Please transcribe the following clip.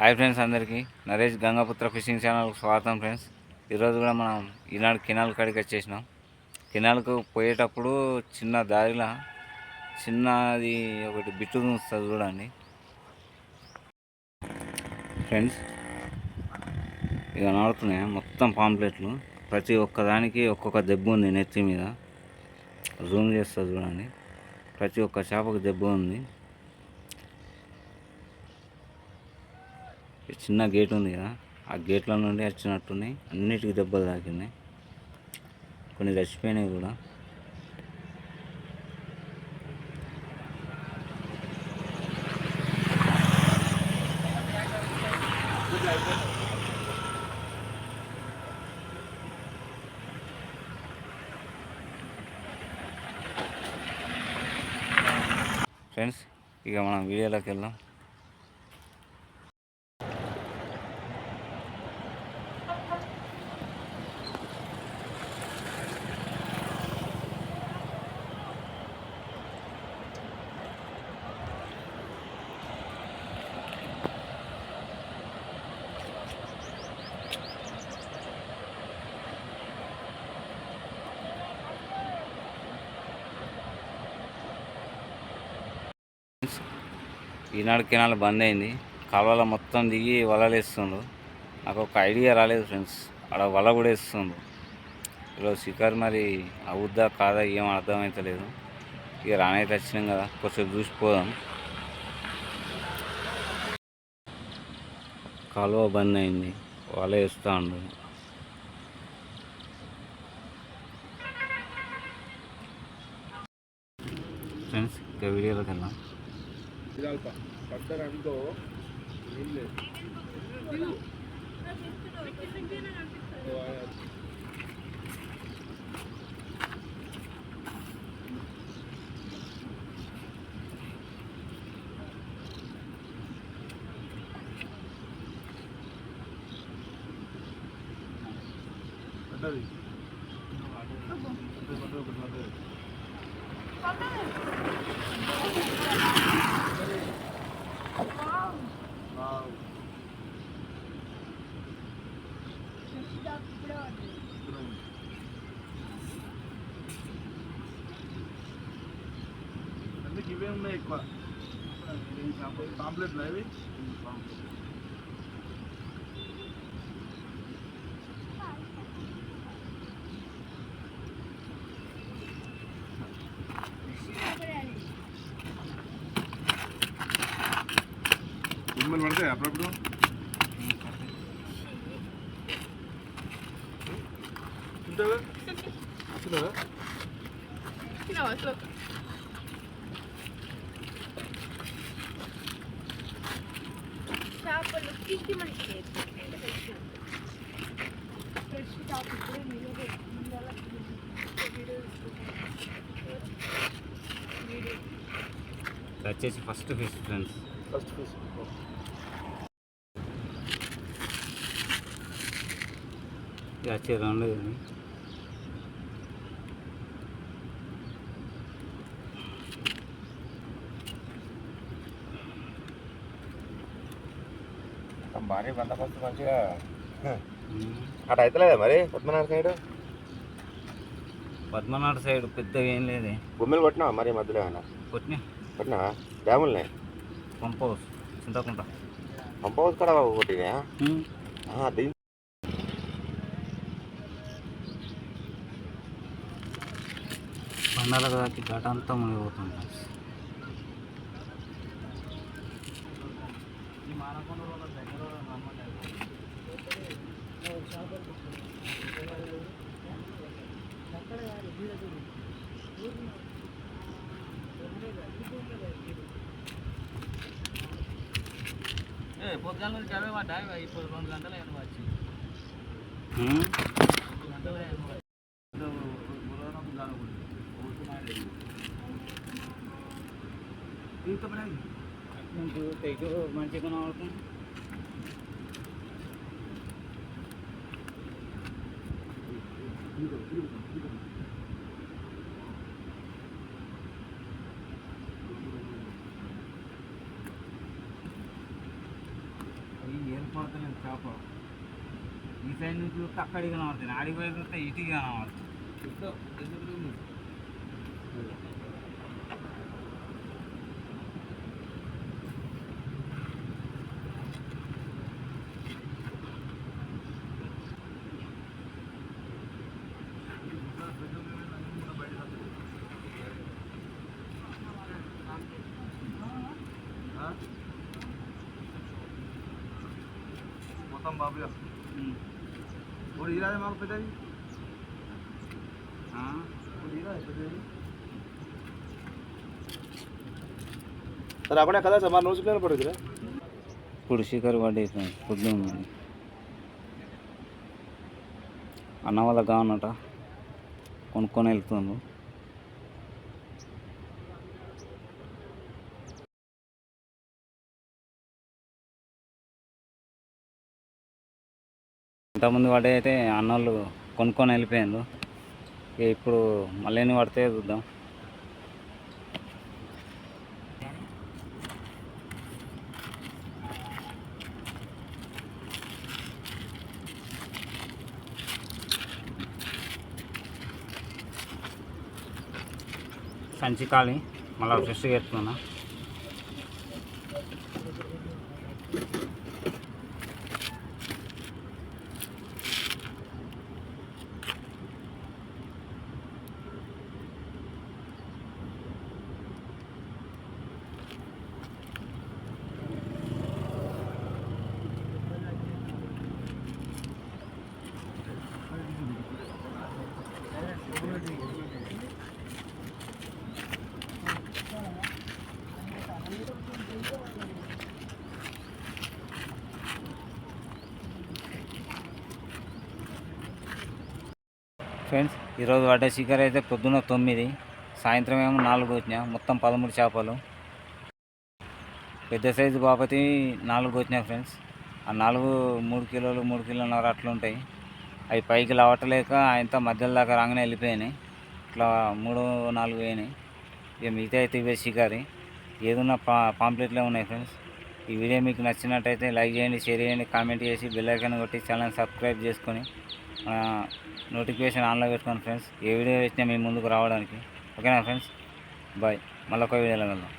Hi friends, అందరికీ Naresh Gangaputra fishing ఛానల్కి స్వాగతం ఫ్రెండ్స్. ఈరోజు కూడా మనం ఈనాడు కెనాల్ కాడికి వచ్చేసినాం. కెనాల్కు పోయేటప్పుడు చిన్న దారిలో చిన్నది ఒకటి బిట్టు చూస్తుంది చూడండి ఫ్రెండ్స్. ఇక నడుతున్నాయి మొత్తం పాంప్లెట్లు, ప్రతి ఒక్కదానికి ఒక్కొక్క దెబ్బ ఉంది నెత్తి మీద. జూమ్ చేస్తుంది చూడండి, ప్రతి ఒక్క చేపకు దెబ్బ ఉంది. చిన్న గేట్ ఉంది కదా, ఆ గేట్ల నుండి వచ్చినట్టున్నాయి, అన్నిటికీ దెబ్బలు తాకినాయి, కొన్ని చచ్చిపోయినాయి కూడా. ఫ్రెండ్స్, ఇక మనం వీడియోలోకి వెళ్దాం. ఈనాడు కెనాల్ బంద్ అయింది, కాలువలో మొత్తం దిగి వలలు వేస్తుండ్రు. నాకు ఒక ఐడియా రాలేదు ఫ్రెండ్స్, అక్కడ వల కూడా వేస్తుండ్రు. ఈరోజు షికారు మరి అవుద్దా కాదా ఏం అర్థమవుతలేదు. ఇక రానైతే వచ్చినాం కదా, కొంచెం చూసిపోదాం. కాలువ బంద్ అయింది, వల వేస్తూ ఉండు. ఫ్రెండ్స్, ఇక వీడియోలోకి వెళ్దాం. ఇవే ఉన్నాయి ఎక్కువ పాంప్లెట్లు అవి. మిమ్మల్ని పడతాయి అప్పుడప్పుడు. చేపలు కింది మంచి ఫ్రెష్ చేపలు వచ్చేసి first fish friends. First fish ఇది వచ్చే రెండు భారీ బందోబస్తు మంచిగా అటు అవుతలేదా మరి పద్మనాడు సైడ్ పెద్దగా ఏం లేదే. బొమ్మలు కొట్టినావా మరి మధ్యలో ఏమన్నా కొట్టినావా? డ్యాములున్నాయి, pump house Chintakunta pump house కూడా కొట్టినా. బండాలకు దాకి ఘాట అంతా మునిగిపోతుంది. పొద్దుగాల నుంచి చదివే పడ్డా, ఇప్పుడు 2 గంటలు అయినా వచ్చి మంచిగా అవుతుంది. చేప ఈ సైడ్ నుంచి చూస్తే అక్కడికి కనబడుతుంది, ఆడికి పోయి చూస్తే ఇటుకి కనబడుతుంది. మొత్తం బాబుగా ఇప్పుడు ఇరాదే మాకు పెద్దది सर आपने कदा सामान नोज प्लेन पड़े ఇప్పుడు షికారు పడ్డే పొద్దున అన్న వాళ్ళ కావనట కొనుక్కొని వెళ్తుండ్రు. ఇంతకుముందు పడే అయితే అన్నోళ్ళు కొనుక్కొని వెళ్ళిపోయారు. ఇక ఇప్పుడు మళ్ళీ ఎన్ని పడితే చూద్దాం. సంచి ఖాళీ, మళ్ళీ ఫ్రెష్గా ఎత్తుకున్నా. ఫ్రెండ్స్ ఈరోజు పడ్డ చికెన్ అయితే పొద్దున్న 9, సాయంత్రం ఏమో 4 వచ్చినా, మొత్తం 13 చేపలు. పెద్ద సైజు బాపతి 4 వచ్చినాయి ఫ్రెండ్స్. ఆ 4 3 కిలోలు 3 కిలోన్నర అట్లా ఉంటాయి. అవి పైకి లవటలేక ఆయనతో మధ్యలో దాకా రాగానే వెళ్ళిపోయినాయి. ఇట్లా 3-4 పోయినాయి. ఇక మిగతా అయితే ఇవే షికారి. ఏదన్నా పాంప్లెట్లే ఉన్నాయి ఫ్రెండ్స్. ఈ వీడియో మీకు నచ్చినట్టయితే లైక్ చేయండి, షేర్ చేయండి, కామెంట్ చేసి బెల్ ఐకాన్ కొట్టి ఛానల్ సబ్స్క్రైబ్ చేసుకొని నోటిఫికేషన్ ఆన్లో పెట్టుకోండి ఫ్రెండ్స్. ఏ వీడియో వచ్చినా మీ ముందుకు రావడానికి. ఓకేనా ఫ్రెండ్స్, బాయ్. మళ్ళీ ఒక వీడియోలో వెళ్దాం.